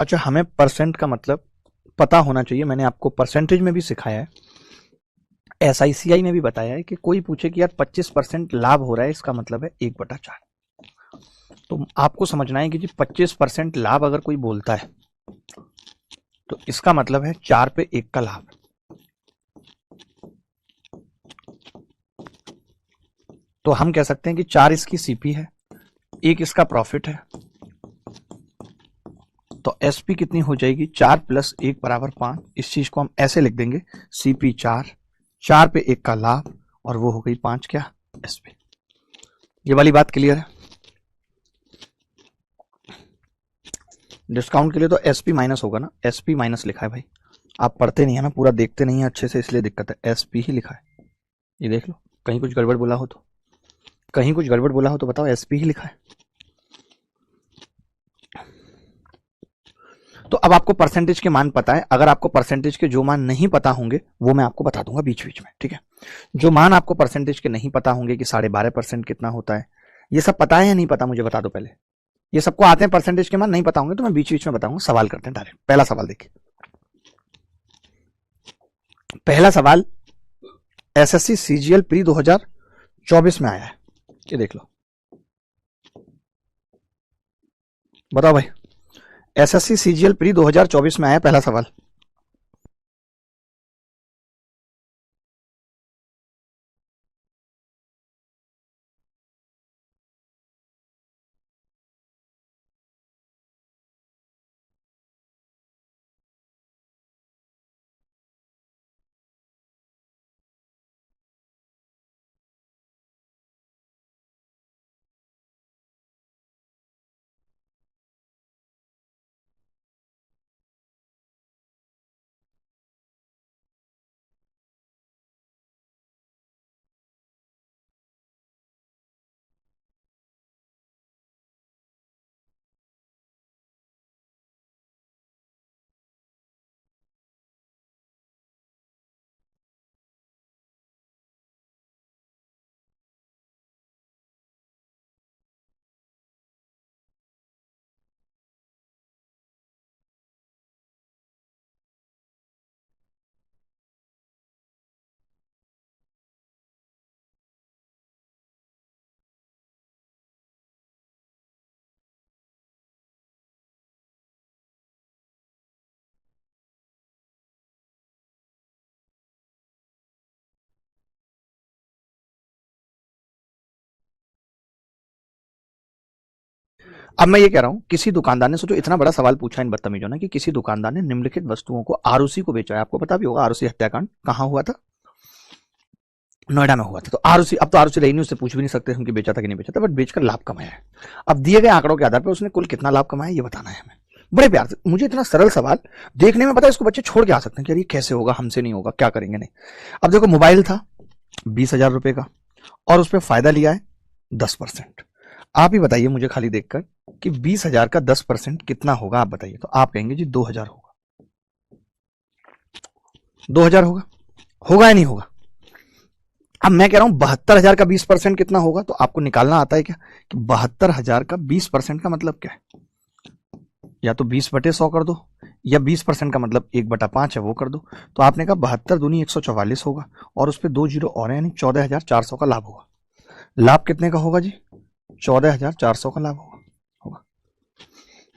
अच्छा, हमें परसेंट का मतलब पता होना चाहिए। मैंने आपको परसेंटेज में भी सिखाया है, एसआईसीआई में भी बताया है कि कोई पूछे कि यार 25% लाभ हो रहा है, इसका मतलब है 1/4। तो आपको समझना है कि जी 25% लाभ अगर कोई बोलता है तो इसका मतलब है 4/1 का लाभ। तो हम कह सकते हैं कि 4 इसकी सीपी है, 1 इसका प्रॉफिट है। तो एसपी कितनी हो जाएगी, 4 + 1 = 5। इस चीज को हम ऐसे लिख देंगे, सीपी 4, 4/1 का लाभ, और वो हो गई 5 क्या, एसपी। ये वाली बात क्लियर है। डिस्काउंट के लिए तो एसपी माइनस होगा ना, एसपी माइनस लिखा है भाई। आप पढ़ते नहीं है ना, पूरा देखते नहीं है अच्छे से, इसलिए दिक्कत है। एसपी ही लिखा है, ये देख लो। कहीं कुछ गड़बड़ बोला हो तो, कहीं कुछ गड़बड़ बोला हो तो बताओ, एसपी ही लिखा है। तो अब आपको परसेंटेज के मान पता है। अगर आपको परसेंटेज के जो मान नहीं पता होंगे वो मैं आपको बता दूंगा बीच बीच में, ठीक है। जो मान आपको परसेंटेज के नहीं पता होंगे कि 12.5% कितना होता है, ये सब पता है या नहीं पता, मुझे बता दो पहले। ये सबको आते हैं परसेंटेज के मान, नहीं पता होंगे तो मैं बीच बीच में बताऊंगा। सवाल करते हैं डायरेक्ट। पहला सवाल देखिए, पहला सवाल एसएससी सीजीएल प्री 2024 में आया है, ये देख लो। बताओ भाई, एसएससी सीजीएल प्री 2024 में आया पहला सवाल। अब मैं ये कह रहा हूं, किसी दुकानदार ने, सोचो इतना बड़ा सवाल पूछा इन बदतमीजों ने कि किसी दुकानदार ने निम्नलिखित वस्तुओं को आरुषि को बेचा है। आपको पता भी होगा आरुषि हत्याकांड कहां हुआ था, नोएडा में हुआ था। तो आरुषि, अब तो आरुषि रही नहीं, उससे पूछ भी नहीं सकते हम कि बेचा था कि नहीं बेचा था, बट बेचकर लाभ कमाया है। अब दिए गए आंकड़ों के आधार पर उसने कुल कितना लाभ कमाया ये बताना है हमें। बड़े प्यार से, मुझे इतना सरल सवाल देखने में पता है, इसको बच्चे छोड़ के आ सकते हैं कि यार ये कैसे होगा, हमसे नहीं होगा, क्या करेंगे। नहीं, अब देखो, मोबाइल था 20,000 रुपए का और उस पर फायदा लिया है 10%। आप ही बताइए मुझे खाली देखकर कि 20,000 का 10% कितना होगा, आप बताइए। तो आप कहेंगे जी 2,000 होगा। 2,000 होगा, होगा या नहीं होगा। अब मैं कह रहा हूं 72,000 का 20% कितना होगा, तो आपको निकालना आता है क्या कि 72,000 का 20% का मतलब क्या है। या तो 20/100 कर दो, या 20% का मतलब 1/5 है, वो कर दो। तो आपने कहा 72 दूनी 144 होगा, और उस पर 2 जीरो और यानी 14,400 का लाभ होगा। लाभ कितने का होगा जी, 14,400 का लाभ होगा।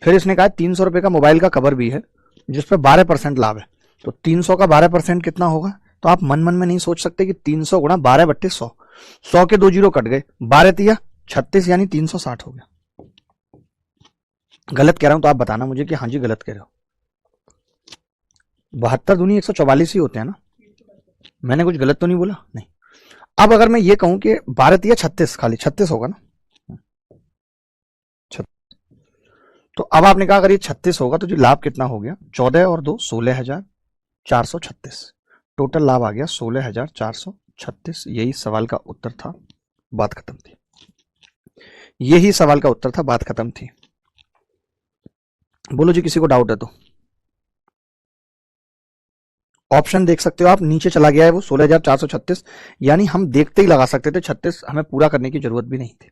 फिर इसने कहा 300 रुपए का मोबाइल का कवर भी है जिसपे 12% लाभ है। तो 300 का 12% कितना होगा। तो आप मन मन में नहीं सोच सकते कि 300 गुणा 12/100, 100 के 2 जीरो कट गए, 12 36 यानी 360 हो गया। गलत कह रहा हूं तो आप बताना मुझे कि हाँ जी गलत कह रहे हो। 72 दूनी 144 ही होते हैं ना, मैंने कुछ गलत तो नहीं बोला। नहीं। अब अगर मैं ये कहूं कि 12 36, खाली 36 होगा ना। तो अब आपने कहा अगर ये 36 होगा तो जो लाभ कितना हो गया, 14 और 2 16,436। टोटल लाभ आ गया 16,436। यही सवाल का उत्तर था, बात खत्म थी। यही सवाल का उत्तर था, बात खत्म थी। बोलो जी किसी को डाउट है तो। ऑप्शन देख सकते हो आप, नीचे चला गया है वो 16,436, यानी हम देखते ही लगा सकते थे 36, हमें पूरा करने की जरूरत भी नहीं थी।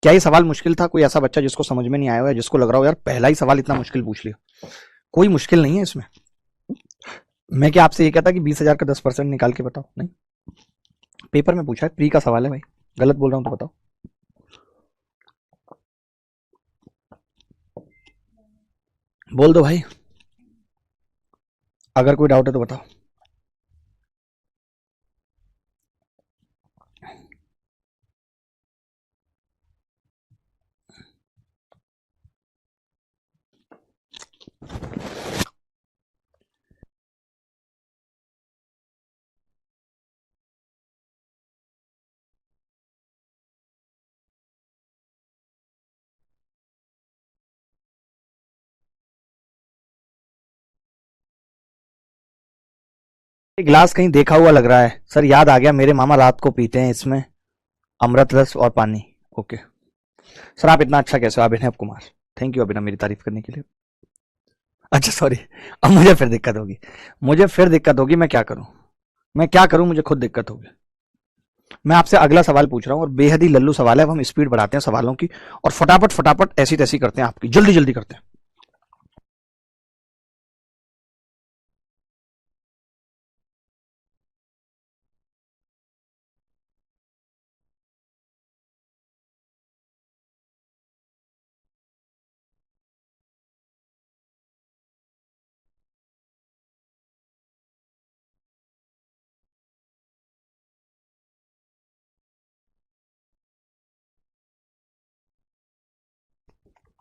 क्या ये सवाल मुश्किल था? कोई ऐसा बच्चा जिसको समझ में नहीं आया हो या जिसको लग रहा हो यार पहला ही सवाल इतना मुश्किल पूछ लिया? कोई मुश्किल नहीं है इसमें। मैं क्या आपसे ये कहता कि 20,000 का 10% निकाल के बताओ? नहीं, पेपर में पूछा है, प्री का सवाल है भाई। गलत बोल रहा हूं तो बताओ। बोल दो भाई, अगर कोई डाउट है तो बताओ। ग्लास कहीं देखा हुआ लग रहा है सर, याद आ गया, मेरे मामा रात को पीते हैं इसमें अमृत रस और पानी। ओके सर, आप इतना अच्छा कैसे हो? अभिनव कुमार, थैंक यू अभिनव मेरी तारीफ करने के लिए। अच्छा सॉरी, अब मुझे फिर दिक्कत होगी, मैं क्या करूं, मुझे खुद दिक्कत होगी। मैं आपसे अगला सवाल पूछ रहा हूं और बेहद ही लल्लू सवाल है। अब हम स्पीड बढ़ाते हैं सवालों की और फटाफट फटाफट ऐसी तैसी करते हैं, आपकी जल्दी जल्दी करते हैं।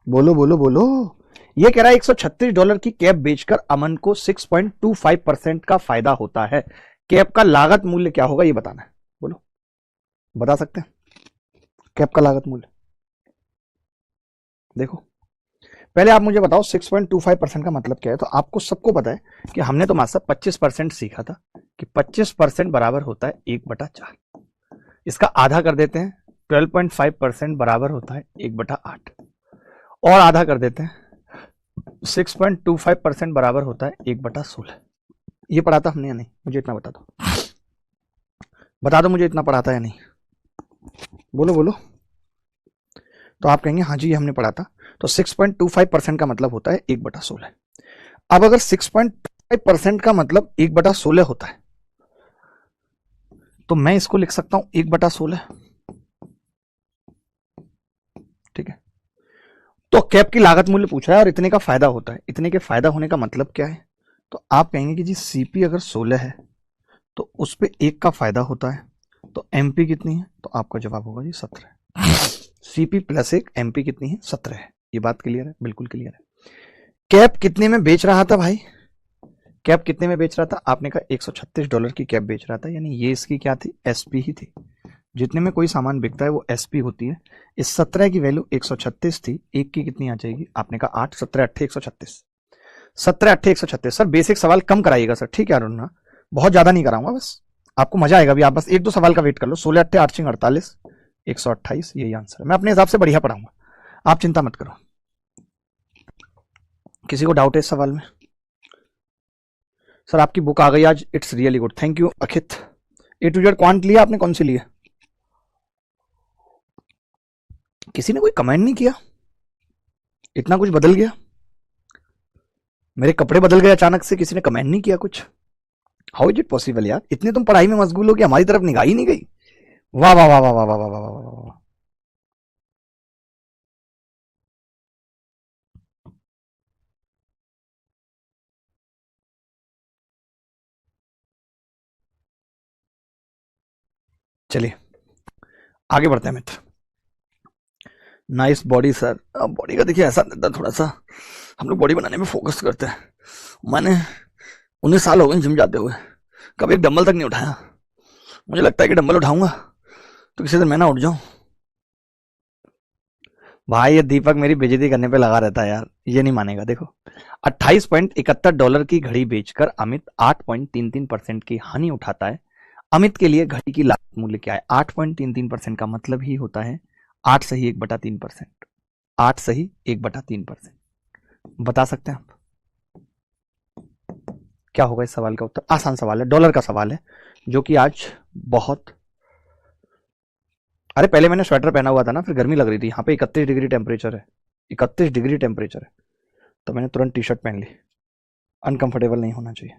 बोलो बोलो बोलो। ये कह रहा है $136 की कैप बेचकर अमन को 6.25% का फायदा होता है। कैप का लागत मूल्य क्या होगा ये बताना है। बोलो, बता सकते हैं कैप का लागत मूल्य? देखो, पहले आप मुझे बताओ 6.25% का मतलब क्या है। तो आपको सबको पता है कि हमने तो मास्टर 25% सीखा था कि 25% बराबर होता है 1/4। इसका आधा कर देते हैं, 12.5% बराबर होता है 1/8। और आधा कर देते हैं, 6.25% बराबर होता है 1/16। ये पढ़ा था हमने या नहीं? मुझे इतना बता दो, मुझे इतना पढ़ा था या नहीं? बोलो बोलो। तो आप कहेंगे हाँ जी ये हमने पढ़ा था। तो 6.25% का मतलब होता है 1/16। अब अगर 6.5% का मतलब 1/16 होता है तो मैं इसको लिख सकता हूं 1/16। ठीक है, तो कैप की लागत मूल्य पूछ रहा है और इतने का फायदा होता है। इतने के फायदा होने का मतलब क्या है? तो आप कहेंगे कि जी सीपी अगर 16 है तो उस पर 1 का फायदा होता है, तो एमपी कितनी है? तो आपका जवाब होगा जी 17। सीपी प्लस 1, एमपी कितनी है? 17 है। ये बात क्लियर है? बिल्कुल क्लियर है। कैप कितने में बेच रहा था भाई? कैप कितने में बेच रहा था? आपने कहा $136 की कैप बेच रहा था, यानी ये इसकी क्या थी? एसपी ही थी। जितने में कोई सामान बिकता है वो एसपी होती है। इस 17 की वैल्यू 136 थी, एक की कितनी आ जाएगी? आपने कहा 8, 17 8 136, 17 8 136। सर बेसिक सवाल कम कराइएगा सर, ठीक है अरुण ना, बहुत ज्यादा नहीं कराऊंगा, बस आपको मजा आएगा भी। आप बस 1-2 सवाल का वेट कर लो। 16 8 8 48, 128, यही आंसर है। मैं अपने हिसाब से बढ़िया पढ़ाऊंगा, आप चिंता मत करो। किसी को डाउट है इस सवाल में? सर आपकी बुक आ गई आज, it's really good, thank you Akhit. A to Z quant लिया आपने? कौन सी लिया? किसी ने कोई कमेंट नहीं किया? इतना कुछ बदल गया, मेरे कपड़े बदल गए अचानक से, किसी ने कमेंट नहीं किया कुछ? हाउ इज इट पॉसिबल यार, इतने तुम पढ़ाई में मशगूल हो कि हमारी तरफ निगाह ही नहीं गई। वाह वाह वाह वाह वाह वाह वाह वाह वाह वाह। चलिए आगे बढ़ते हैं मित्र। Nice body sir. अब बॉडी का देखिए ऐसा रहता है थोड़ा सा, हम लोग बॉडी बनाने में फोकस करते हैं। मैंने 19 साल हो गए जिम जाते हुए, कभी एक डंबल तक नहीं उठाया। मुझे लगता है कि डंबल उठाऊंगा तो किसी दिन मैं ना उठ जाऊं। भाई ये दीपक मेरी बेइज्जती करने पे लगा रहता है यार, ये नहीं मानेगा। देखो, $28.71 की घड़ी बेचकर अमित 8.33% की हानि उठाता है। अमित के लिए घड़ी की लागत मूल्य क्या है? 8.33% का मतलब ही होता है 8 सही 1/3%। 8 सही 1/3%। बता सकते हैं आप क्या होगा इस सवाल का उत्तर? आसान सवाल है, डॉलर का सवाल है, जो कि आज बहुत अरे पहले मैंने स्वेटर पहना हुआ था ना, फिर गर्मी लग रही थी। यहाँ पे 31 डिग्री टेम्परेचर है, 31 डिग्री टेम्परेचर है, तो मैंने तुरंत टी शर्ट पहन ली। अनकंफर्टेबल नहीं होना चाहिए।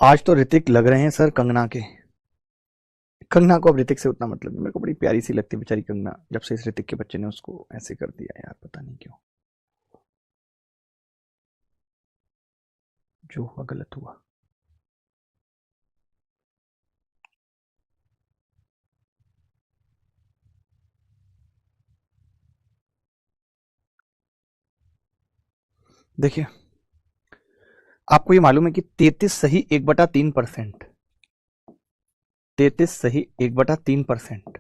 आज तो ऋतिक लग रहे हैं सर कंगना के। कंगना को अब ऋतिक से उतना मतलब नहीं, मेरे को बड़ी प्यारी सी लगती है बेचारी कंगना, जब से इस ऋतिक के बच्चे ने उसको ऐसे कर दिया यार, पता नहीं क्यों। जो हुआ गलत हुआ। देखिए, आपको ये मालूम है कि 33 सही 1/3%, 33 सही 1/3%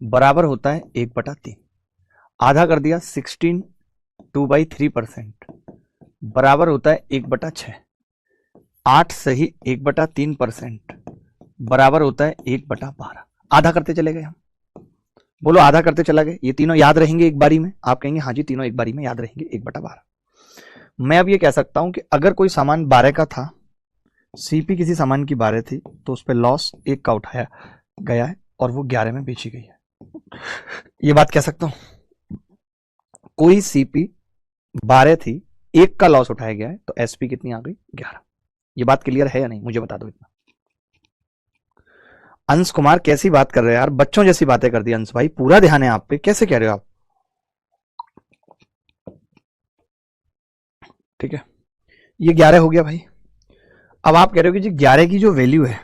बराबर होता है 1/3। आधा कर दिया 16 2/3% बराबर होता है 1/6। 8 सही 1/3% बराबर होता है 1/12। आधा करते चले गए हम। बोलो आधा करते चला गए। ये तीनों याद रहेंगे एक बारी में? आप कहेंगे हाँ जी तीनों एक बारी में याद रहेंगे, 1/12। मैं अब ये कह सकता हूं कि अगर कोई सामान 12 का था, सीपी किसी सामान की 12 थी, तो उस पर लॉस 1 का उठाया गया है और वो 11 में बेची गई है। ये बात कह सकता हूं। कोई सीपी 12 थी, 1 का लॉस उठाया गया है, तो एसपी कितनी आ गई? 11। ये बात क्लियर है या नहीं? मुझे बता दो इतना। अंश कुमार कैसी बात कर रहे हैं यार, बच्चों जैसी बातें कर दी अंश भाई, पूरा ध्यान है आप पे। कैसे कह रहे हो आप? ठीक है, ये 11 हो गया भाई। अब आप कह रहे हो कि जी 11 की जो वैल्यू है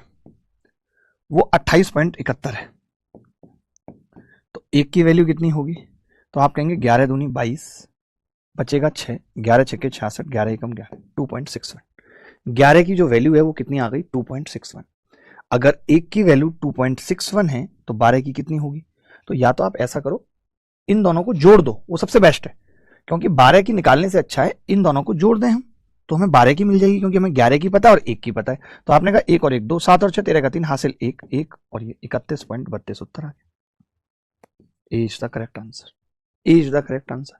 वो 28.71 है, तो एक की वैल्यू कितनी होगी? तो आप कहेंगे 11 दूनी 22, बचेगा 6, 11 छक्के 66, 11 एकम 11, 2.61। 11 की जो वैल्यू है वो कितनी आ गई? 2.61। अगर एक की वैल्यू 2.61 है तो 12 की कितनी होगी? तो या तो आप ऐसा करो, इन दोनों को जोड़ दो, वो सबसे बेस्ट है, क्योंकि 12 की निकालने से अच्छा है इन दोनों को जोड़ दें हम, तो हमें 12 की मिल जाएगी, क्योंकि हमें 11 की पता है और 1 की पता है। तो आपने कहा 1 और 1 2, 7 और 6 13 का 3 हासिल 1 1, और ये 31.32 उत्तर आ गया। A is the correct answer. A is the correct answer.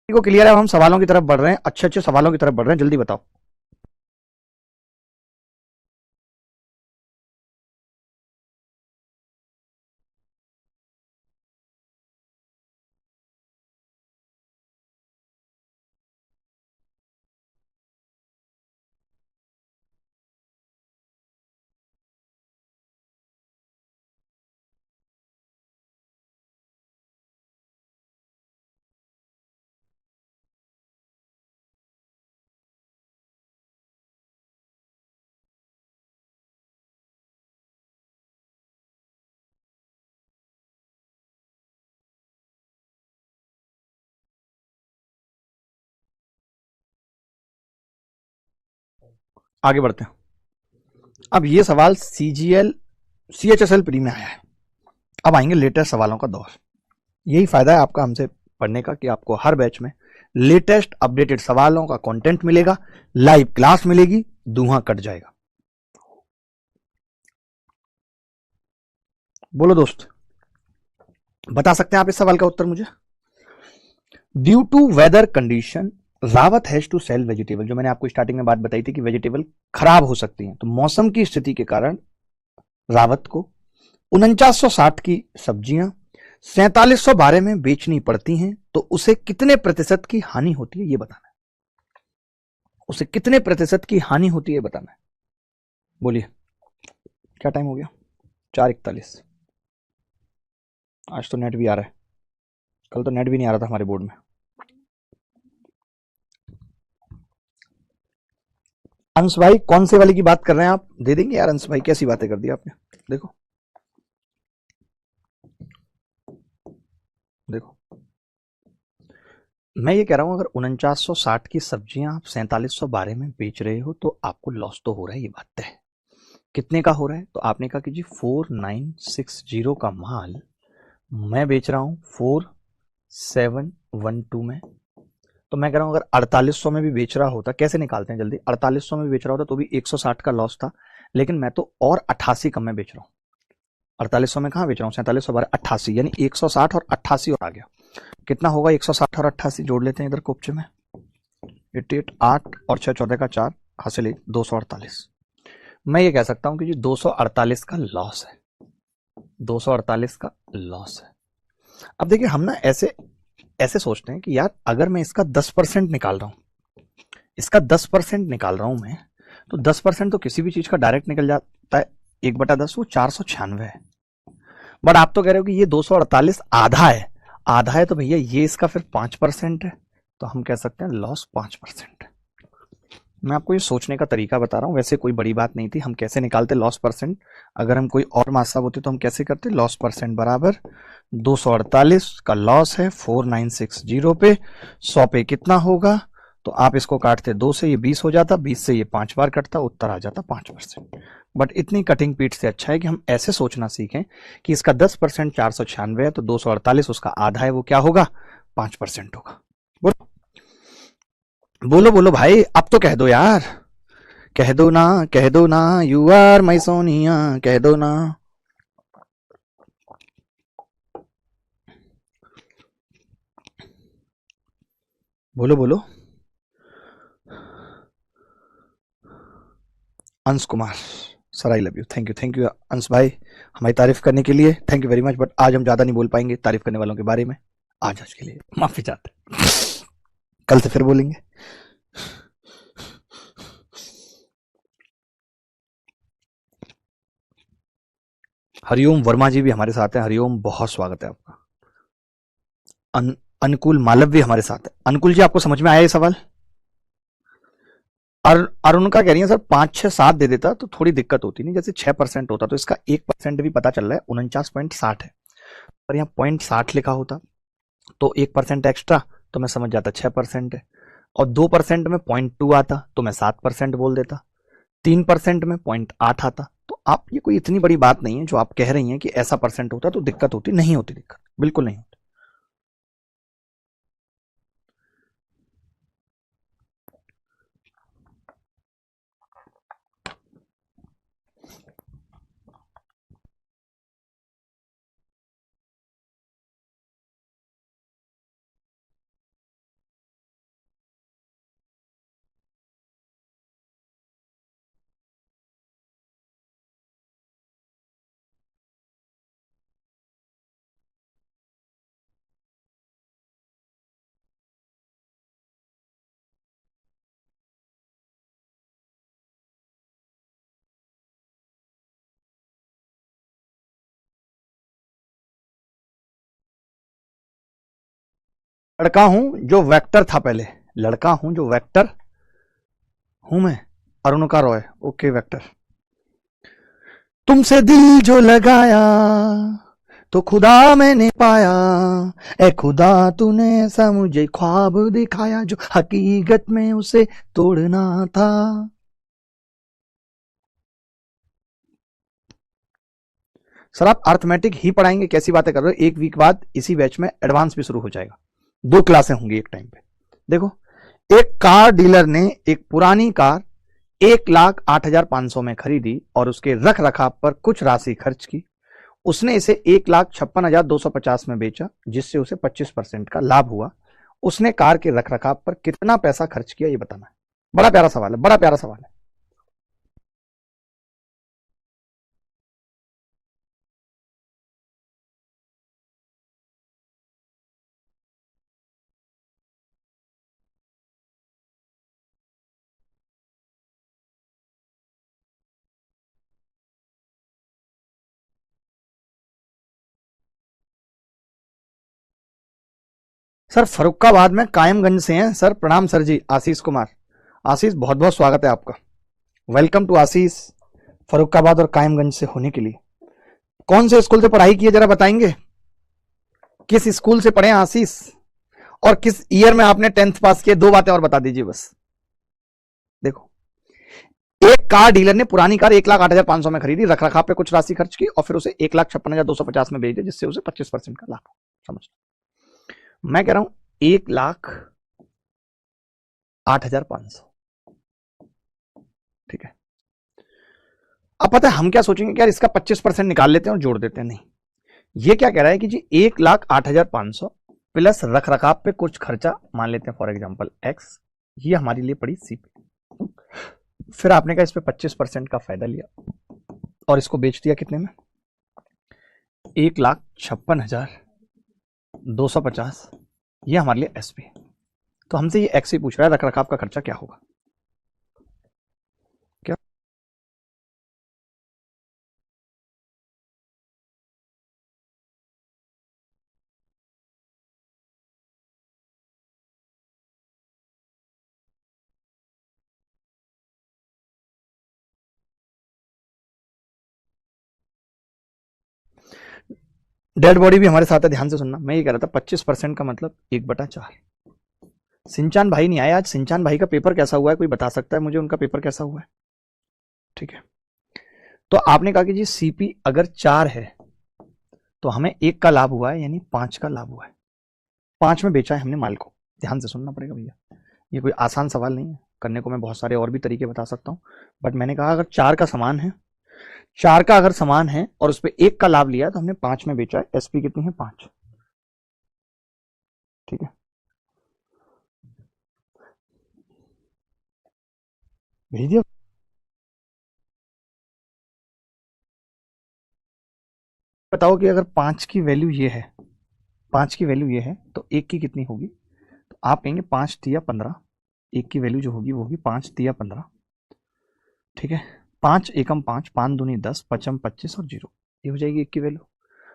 को क्लियर है? हम सवालों की तरफ बढ़ रहे हैं, अच्छे अच्छे सवालों की तरफ बढ़ रहे हैं, जल्दी बताओ। आगे बढ़ते हैं। अब ये सवाल सीजीएल सीएचएसएल प्री में आया है। अब आएंगे लेटेस्ट सवालों का दौर। यही फायदा है आपका हमसे पढ़ने का, कि आपको हर बैच में लेटेस्ट अपडेटेड सवालों का कंटेंट मिलेगा, लाइव क्लास मिलेगी, धुआं कट जाएगा। बोलो दोस्त, बता सकते हैं आप इस सवाल का उत्तर मुझे? Due to weather condition Rawat has to sell vegetable. जो मैंने आपको स्टार्टिंग में बात बताई थी कि वेजिटेबल खराब हो सकती है, तो मौसम की स्थिति के कारण रावत को 4960 की सब्जियां 4712 में बेचनी पड़ती हैं, तो उसे कितने प्रतिशत की हानि होती है ये बताना है। उसे कितने प्रतिशत की हानि होती है बताना है। बोलिए, क्या टाइम हो गया? 4:41। आज तो नेट भी आ रहा है, कल तो नेट भी नहीं आ रहा था हमारे बोर्ड में। अंश भाई कौन से वाले की बात कर रहे हैं आप? दे देंगे यार अंश भाई, कैसी बातें कर दी आपने। देखो देखो, मैं ये कह रहा हूं अगर 4960 की सब्जियां आप 4712 में बेच रहे हो तो आपको लॉस तो हो रहा है, ये बात तय है। कितने का हो रहा है? तो आपने कहा कि जी 4960 का माल मैं बेच रहा हूं 4712 में। तो मैं कह रहा हूं अगर 4800 में भी बेच रहा होता, कैसे निकालते हैं जल्दी, 4800 में भी बेच रहा होता तो भी 160 का लॉस था, लेकिन मैं तो और 88 कम में बेच रहा हूं। 4800 में कहां बेच रहा हूं, 4700 बार 88, यानी 160 और 88 और आ गया। कितना होगा 160 और 88? जोड़ लेते हैं इधर कोपचे में, 88, 8 और 6 14 का 4 हासिल 248। मैं ये कह सकता हूं कि जी 248 का लॉस है, 248 का लॉस है। अब देखिए हम ना ऐसे ऐसे सोचते हैं कि यार अगर मैं इसका 10% निकाल रहा हूं, इसका 10% निकाल रहा हूं मैं, तो 10% तो किसी भी चीज का डायरेक्ट निकल जाता है, 1/10 वो 496 है। बट आप तो कह रहे हो कि ये 248 आधा है, आधा है तो भैया ये इसका फिर 5% है, तो हम कह सकते हैं लॉस 5%। मैं आपको ये सोचने का तरीका बता रहा हूं, वैसे कोई बड़ी बात नहीं थी। हम कैसे निकालते लॉस परसेंट, अगर हम कोई और मात्रा होती तो हम कैसे करते, लॉस परसेंट बराबर 248 का लॉस है 4960 पे, 100 पे कितना होगा, तो आप इसको काटते 2 से, ये 20 हो जाता, 20 से ये 5 बार कटता, उत्तर आ जाता 5%। बट इतनी कटिंग पीट से अच्छा है कि हम ऐसे सोचना सीखें कि इसका 10% 496 है, तो 248 उसका आधा है, वो क्या होगा 5% होगा। बोलो बोलो बोलो भाई, अब तो कह दो यार, कह दो ना, कह दो ना, यू आर माई सोनिया, कह दो ना। बोलो बोलो। अंश Kumar sir, I love you, thank you अंश भाई हमारी तारीफ करने के लिए, thank you very much. But आज हम ज्यादा नहीं बोल पाएंगे तारीफ करने वालों के बारे में, आज के लिए माफी चाहते हैं, कल से फिर बोलेंगे। हरिओम वर्मा जी भी हमारे साथ हैं, हरिओम बहुत स्वागत है आपका। अनुकूल मालव्य हमारे साथ है। अनुकूल जी आपको समझ में आया ये सवाल? और अरुण का कह रही है सर 5 6 7 दे देता तो थोड़ी दिक्कत होती, नहीं जैसे 6% होता तो इसका 1% भी पता चल रहा है 49.60 है, पर यहाँ 0.60 लिखा होता तो 1% एक्स्ट्रा तो मैं समझ जाता 6% है, और 2% में 0.2 आता तो मैं 7% बोल देता, 3% में 0.8 आता। तो आप ये कोई इतनी बड़ी बात नहीं है जो आप कह रही हैं कि ऐसा परसेंट होता तो दिक्कत होती, नहीं होती दिक्कत, बिल्कुल नहीं होती। लड़का हूं जो वेक्टर था पहले, लड़का हूं जो वेक्टर हूं मैं, अरुणिका रॉय, ओके वेक्टर। तुमसे दिल जो लगाया तो खुदा मैंने पाया, ए खुदा तूने ऐसा मुझे ख्वाब दिखाया जो हकीकत में उसे तोड़ना था। सर आप अर्थमेटिक ही पढ़ाएंगे, कैसी बातें कर रहे हो? एक वीक बाद इसी बैच में एडवांस भी शुरू हो जाएगा, 2 क्लासें होंगी एक टाइम पे। देखो, एक कार डीलर ने एक पुरानी कार 1,08,500 में खरीदी और उसके रख रखाव पर कुछ राशि खर्च की। उसने इसे 1,56,250 में बेचा, जिससे उसे 25% का लाभ हुआ। उसने कार के रख रखाव पर कितना पैसा खर्च किया, ये बताना है। बड़ा प्यारा सवाल है, बड़ा प्यारा सवाल है। सर फरुखाबाद में कायमगंज से हैं सर, प्रणाम सर जी, आशीष कुमार। आशीष बहुत बहुत स्वागत है आपका, वेलकम टू आशीष, फरुखाबाद और कायमगंज से होने के लिए। कौन से स्कूल से पढ़ाई की है जरा बताएंगे, किस स्कूल से पढ़े आशीष, और किस ईयर में आपने 10th पास किया? 2 बातें और बता दीजिए बस। देखो, एक कार डीलर ने पुरानी कार 1,08,500 में खरीदी, रख रखाव पे कुछ राशि खर्च की और फिर उसे 1,56,250 में बेच दी, जिससे उसे 25% का लाभ हो। समझ, मैं कह रहा हूं 1,08,500, ठीक है। अब पता है हम क्या सोचेंगे कि यार इसका 25% निकाल लेते हैं और जोड़ देते हैं। नहीं, ये क्या कह रहा है कि जी 1,08,500 प्लस रख रखाव पे कुछ खर्चा मान लेते हैं, फॉर एग्जांपल एक्स, ये हमारे लिए पड़ी सीपी। फिर आपने कहा इस पे 25% का फायदा लिया और इसको बेच दिया कितने में, 1,56,250, ये हमारे लिए एसपी। तो हमसे ये एक्स ही पूछ रहा है रख रखाव का खर्चा क्या होगा। क्या डेड बॉडी भी हमारे साथ है, ध्यान से सुनना। मैं ये कह रहा था 25% का मतलब 1/4। सिंचान भाई नहीं आया आज, सिंचान भाई का पेपर कैसा हुआ है, कोई बता सकता है मुझे उनका पेपर कैसा हुआ है? ठीक है, तो आपने कहा कि जी सीपी अगर 4 है तो हमें 1 का लाभ हुआ है, यानी 5 का लाभ हुआ है। 5 में बेचा है हमने माल को। ध्यान से सुनना पड़ेगा भैया, ये कोई आसान सवाल नहीं है, करने को मैं बहुत सारे और भी तरीके बता सकता हूं, बट मैंने कहा अगर 4 का समान है, 4 का अगर समान है और उस पर 1 का लाभ लिया तो हमने 5 में बेचा है। एसपी कितनी है, 5, ठीक है। भेज दिया। बताओ कि अगर 5 की वैल्यू ये है, 5 की वैल्यू ये है तो 1 की कितनी होगी? तो आप कहेंगे 5 तिया 15, 1 की वैल्यू जो होगी वो होगी 5 तिया 15, ठीक है। 5 एकम 5, 5 दूनी 10, पचम 25 और 0, ये हो जाएगी 1 की वैल्यू।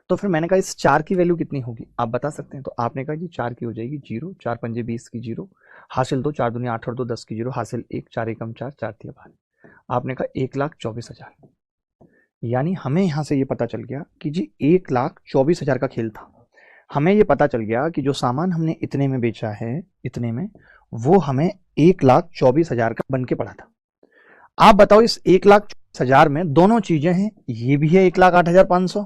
तो फिर मैंने कहा इस 4 की वैल्यू कितनी होगी, आप बता सकते हैं? तो आपने कहा जी 4 की हो जाएगी 0, 4 पंजे 20 की 0, हासिल 2, 4 दूनी 8 और 2 10 की 0, हासिल 1, 4 एकम 4, 4 तिया 12। आपने कहा 1,24,000, यानी हमें यहां से ये पता चल गया कि जी 1,24,000 का खेल था। हमें ये पता चल गया कि जो सामान हमने इतने में बेचा है, इतने में, वो हमें 1,24,000 का बन के पड़ा था। आप बताओ इस 1,24,000 में दोनों चीजें हैं, ये भी है 1,08,500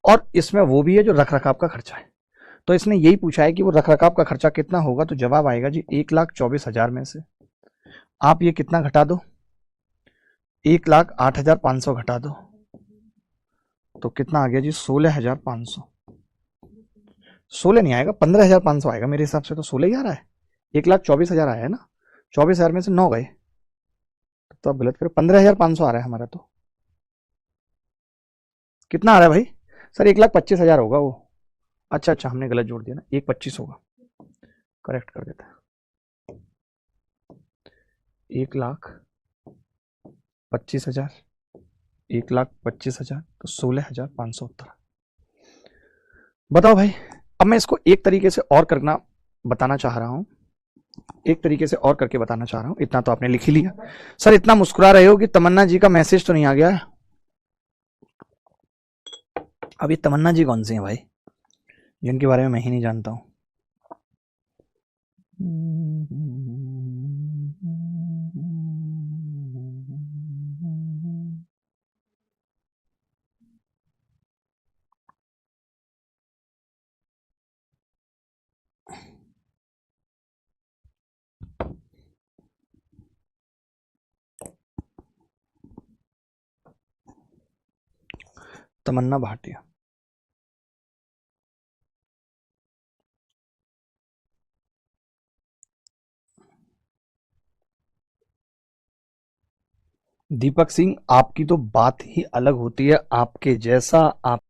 और इसमें वो भी है जो रख रखाव का खर्चा है। तो इसने यही पूछा है कि वो रख रखाव का खर्चा कितना होगा, तो जवाब आएगा जी 1,24,000 में से आप ये कितना घटा दो, 1,08,500 घटा दो, तो कितना आ गया जी 16,500। 16 नहीं आएगा, 15,500 आएगा मेरे हिसाब से। तो 16 ही आ रहा है, 1,24,000 आया है ना, 24,000 में से 9 गए तो आप गलत करो, 15,500 आ रहा है हमारा। तो कितना आ रहा है भाई? सर 1,25,000 होगा वो। अच्छा अच्छा, हमने गलत जोड़ दिया ना, 1,25 होगा, करेक्ट कर देता है। 1,25,000, 1,25,000 तो 16,500 उत्तर। बताओ भाई, अब मैं इसको एक तरीके से और करना बताना चाह रहा हूं, एक तरीके से और करके बताना चाह रहा हूं। इतना तो आपने लिख ही लिया। सर इतना मुस्कुरा रहे हो कि तमन्ना जी का मैसेज तो नहीं आ गया है? अब ये तमन्ना जी कौन सी हैं भाई, जिनके बारे में मैं ही नहीं जानता हूं? तमन्ना भाटिया। दीपक सिंह, आपकी तो बात ही अलग होती है, आपके जैसा आप